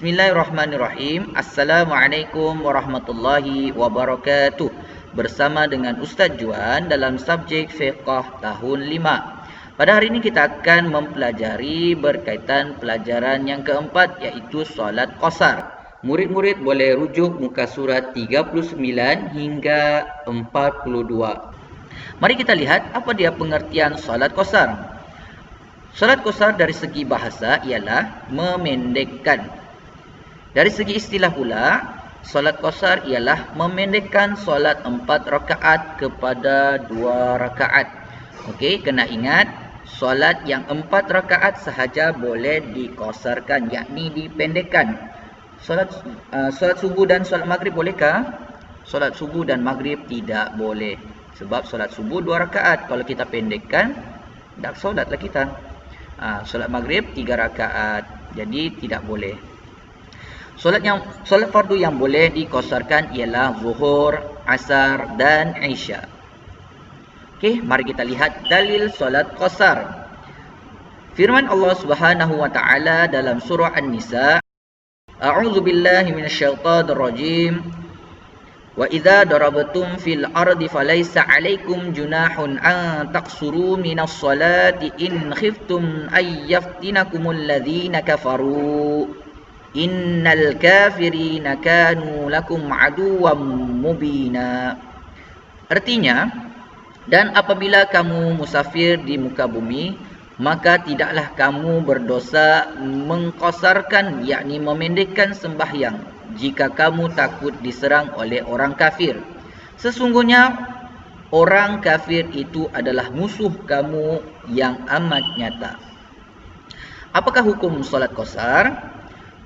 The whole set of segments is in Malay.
Bismillahirrahmanirrahim. Assalamualaikum warahmatullahi wabarakatuh. Bersama dengan Ustaz Juan dalam subjek fiqh tahun 5. Pada hari ini kita akan mempelajari berkaitan pelajaran yang keempat, iaitu solat qasar. Murid-murid boleh rujuk muka surat 39 hingga 42. Mari kita lihat apa dia pengertian solat qasar. Solat qasar dari segi bahasa ialah memendekkan. Dari segi istilah pula, solat qasar ialah memendekkan solat 4 rakaat kepada 2 rakaat. Okey, kena ingat, solat yang 4 rakaat sahaja boleh diqasarkan, yakni dipendekkan. Solat subuh dan solat maghrib bolehkah? Solat subuh dan maghrib tidak boleh. Sebab solat subuh 2 rakaat, kalau kita pendekkan, tak solatlah kita. Solat maghrib 3 rakaat, jadi tidak boleh. Solat fardu yang boleh diqasarkan ialah zuhur, asar dan isya. Okey, mari kita lihat dalil solat qasar. Firman Allah Subhanahu wa taala dalam surah An-Nisa, A'udzu billahi minasyaitonir rajim. Wa idza darabtum fil ardi falaysa 'alaikum junahun an taqsuru minas salati in khiftum ay yaftinakumul ladzina kafaru. Innal kafirina kanu lakum aduwwan mubina. Artinya, dan apabila kamu musafir di muka bumi, maka tidaklah kamu berdosa mengqasarkan, yakni memendekkan sembahyang, jika kamu takut diserang oleh orang kafir. Sesungguhnya orang kafir itu adalah musuh kamu yang amat nyata. Apakah hukum solat qasar?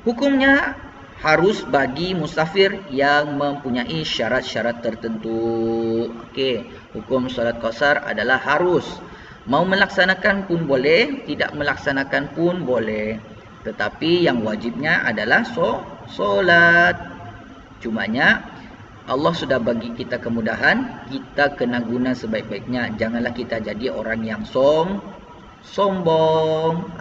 Hukumnya harus bagi musafir yang mempunyai syarat-syarat tertentu. Okey, hukum solat qasar adalah harus. Mau melaksanakan pun boleh, tidak melaksanakan pun boleh. Tetapi yang wajibnya adalah solat. Cumanya Allah sudah bagi kita kemudahan, kita kena guna sebaik-baiknya. Janganlah kita jadi orang yang sombong.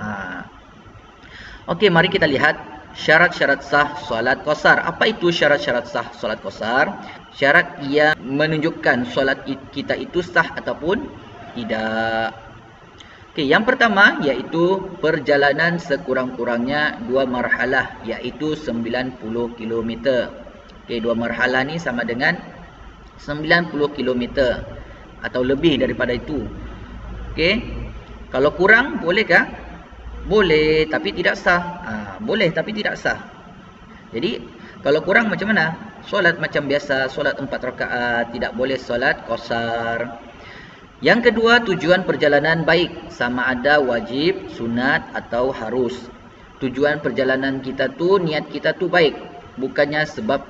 Okey, mari kita lihat syarat-syarat sah solat qasar. Apa itu syarat-syarat sah solat qasar? Syarat yang menunjukkan solat kita itu sah ataupun tidak. Okey, yang pertama iaitu perjalanan sekurang-kurangnya 2 marhalah, iaitu 90 km. Okey, 2 marhalah ni sama dengan 90 km atau lebih daripada itu. Okey, kalau kurang bolehkah? Boleh, tapi tidak sah. Boleh, tapi tidak sah. Jadi, kalau kurang macam mana? Solat macam biasa, solat 4 rakaat, tidak boleh solat qasar. Yang kedua, tujuan perjalanan baik, sama ada wajib, sunat atau harus. Tujuan perjalanan kita tu, niat kita tu baik, bukannya sebab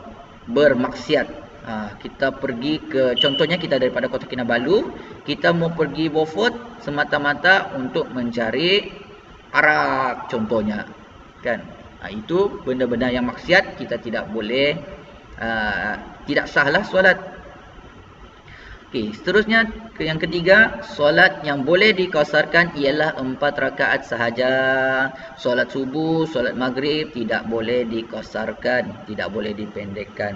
bermaksiat. Kita pergi ke, contohnya kita daripada Kota Kinabalu, kita mau pergi Beaufort semata-mata untuk mencari arak contohnya, kan? Itu benda-benda yang maksiat, kita tidak boleh, tidak sahlah solat. Okey, seterusnya yang ketiga, solat yang boleh diqasarkan ialah 4 rakaat sahaja. Solat subuh, solat maghrib tidak boleh diqasarkan, tidak boleh dipendekkan.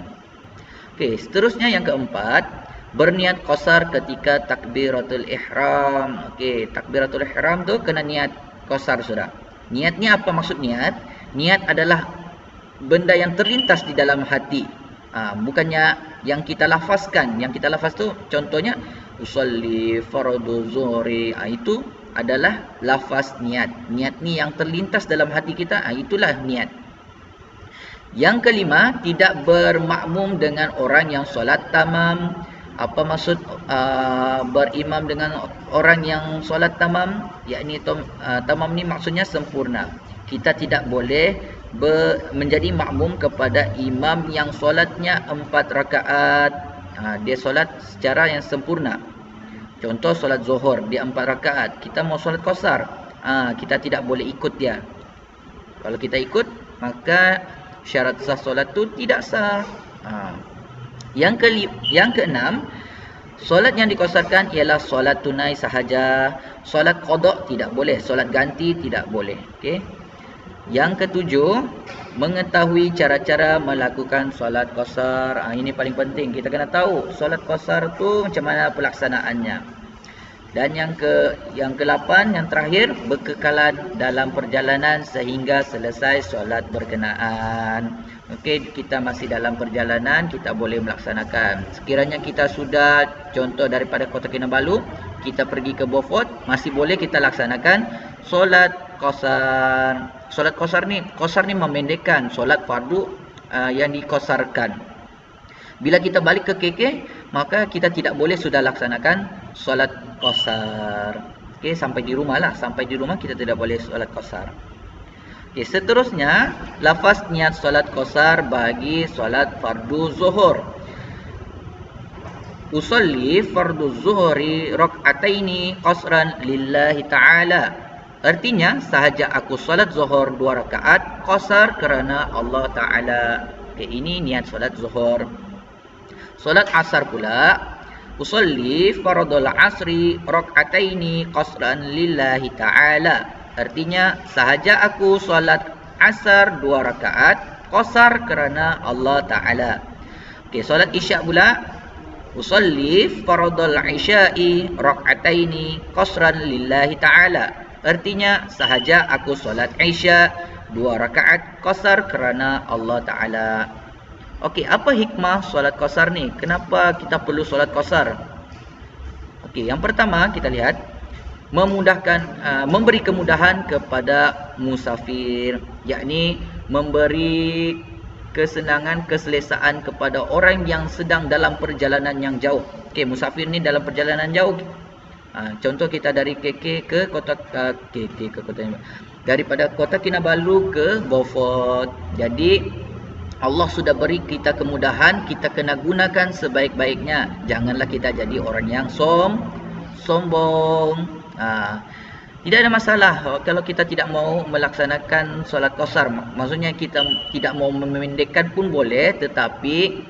Okey, seterusnya yang keempat, berniat qasar ketika takbiratul ihram. Okey, takbiratul ihram tu kena niat qasar sudah. Niatnya apa maksud niat? Niat adalah benda yang terlintas di dalam hati. Bukannya yang kita lafazkan. Yang kita lafaz tu contohnya usolli fardhu zuhri. Itu adalah lafaz niat. Niat ni yang terlintas dalam hati kita, itulah niat. Yang kelima, tidak bermakmum dengan orang yang solat tamam. Apa maksud berimam dengan orang yang solat tamam? Yakni tamam ni maksudnya sempurna. Kita tidak boleh menjadi makmum kepada imam yang solatnya 4 rakaat. Dia solat secara yang sempurna. Contoh solat zuhur, dia 4 rakaat. Kita mau solat qasar, kita tidak boleh ikut dia. Kalau kita ikut, maka syarat sah solat tu tidak sah. Yang keenam, solat yang diqasarkan ialah solat tunai sahaja. Solat qada tidak boleh, solat ganti tidak boleh. Okey. Yang ketujuh, mengetahui cara-cara melakukan solat qasar. Ini paling penting. Kita kena tahu solat qasar tu macam mana pelaksanaannya. Dan yang ke-8, yang terakhir, berkekalan dalam perjalanan sehingga selesai solat berkenaan. Okey, kita masih dalam perjalanan, kita boleh melaksanakan. Sekiranya kita sudah, contoh daripada Kota Kinabalu, kita pergi ke Beaufort, masih boleh kita laksanakan solat qasar. Solat qasar ni memendekkan solat fardu yang dikosarkan. Bila kita balik ke KK, maka kita tidak boleh sudah laksanakan solat qasar. Okey, sampai di rumah lah. Sampai di rumah kita tidak boleh solat qasar. Okey, seterusnya, lafaz niat solat qasar bagi solat fardu zuhur. Usolli fardu zuhuri rak'ataini qasran lillahi ta'ala. Artinya, sahaja aku solat zuhur 2 rakaat qasar kerana Allah Ta'ala. Okey, ini niat solat zuhur. Solat asar pula, usolli fardul asri rak'ataini qasran lillahi ta'ala. Artinya, sahaja aku solat asar 2 rakaat qasar kerana Allah Ta'ala. Okey, solat isyak pula, usolli fardul isya'i rak'ataini qasran lillahi ta'ala. Artinya, sahaja aku solat isyak 2 rakaat qasar kerana Allah Ta'ala. Okey, apa hikmah solat qasar ni? Kenapa kita perlu solat qasar? Okey, yang pertama kita lihat, memberi kemudahan kepada musafir, yakni memberi kesenangan, keselesaan kepada orang yang sedang dalam perjalanan yang jauh. Okey, musafir ni dalam perjalanan jauh. Contoh kita dari KK ke kota daripada Kota Kinabalu ke Beaufort. Jadi Allah sudah beri kita kemudahan, kita kena gunakan sebaik-baiknya. Janganlah kita jadi orang yang sombong. Tidak ada masalah kalau kita tidak mau melaksanakan solat qasar. Maksudnya kita tidak mau memendekkan pun boleh, tetapi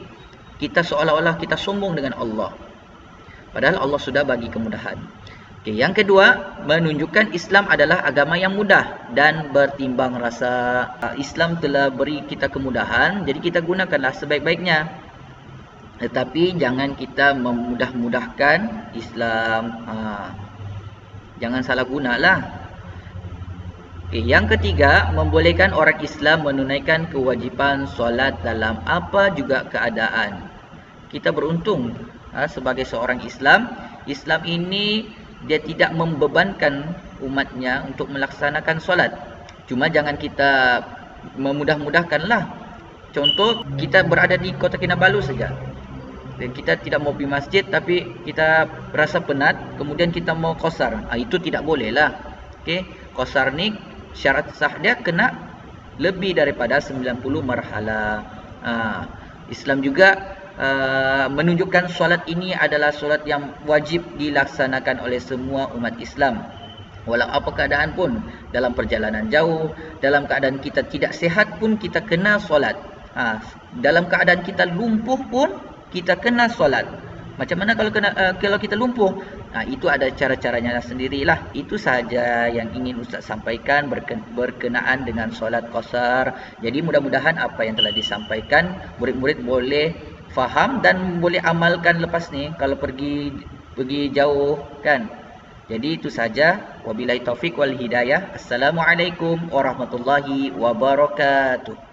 kita seolah-olah kita sombong dengan Allah. Padahal Allah sudah bagi kemudahan. Okay, yang kedua, menunjukkan Islam adalah agama yang mudah dan bertimbang rasa. Islam telah beri kita kemudahan, jadi kita gunakanlah sebaik-baiknya. Tetapi jangan kita memudah-mudahkan Islam. Jangan salah gunalah. Okay, yang ketiga, membolehkan orang Islam menunaikan kewajipan solat dalam apa juga keadaan. Kita beruntung sebagai seorang Islam. Islam ini dia tidak membebankan umatnya untuk melaksanakan solat. Cuma jangan kita memudah-mudahkanlah. Contoh, kita berada di Kota Kinabalu saja, dan kita tidak mau pergi masjid, tapi kita rasa penat, kemudian kita mau qasar. Itu tidak boleh lah. Okay? Qasar ni syarat sah dia kena lebih daripada 90 marhala. Islam juga menunjukkan solat ini adalah solat yang wajib dilaksanakan oleh semua umat Islam. Walau apa keadaan pun, dalam perjalanan jauh, dalam keadaan kita tidak sihat pun kita kena solat. Dalam keadaan kita lumpuh pun kita kena solat. Macam mana kalau kita lumpuh? Itu ada cara-caranya sendirilah. Itu sahaja yang ingin Ustaz sampaikan berkenaan dengan solat qasar. Jadi mudah-mudahan apa yang telah disampaikan murid-murid boleh faham dan boleh amalkan lepas ni kalau pergi jauh kan. Jadi itu saja. Wabillahi taufik wal hidayah. Assalamualaikum warahmatullahi wabarakatuh.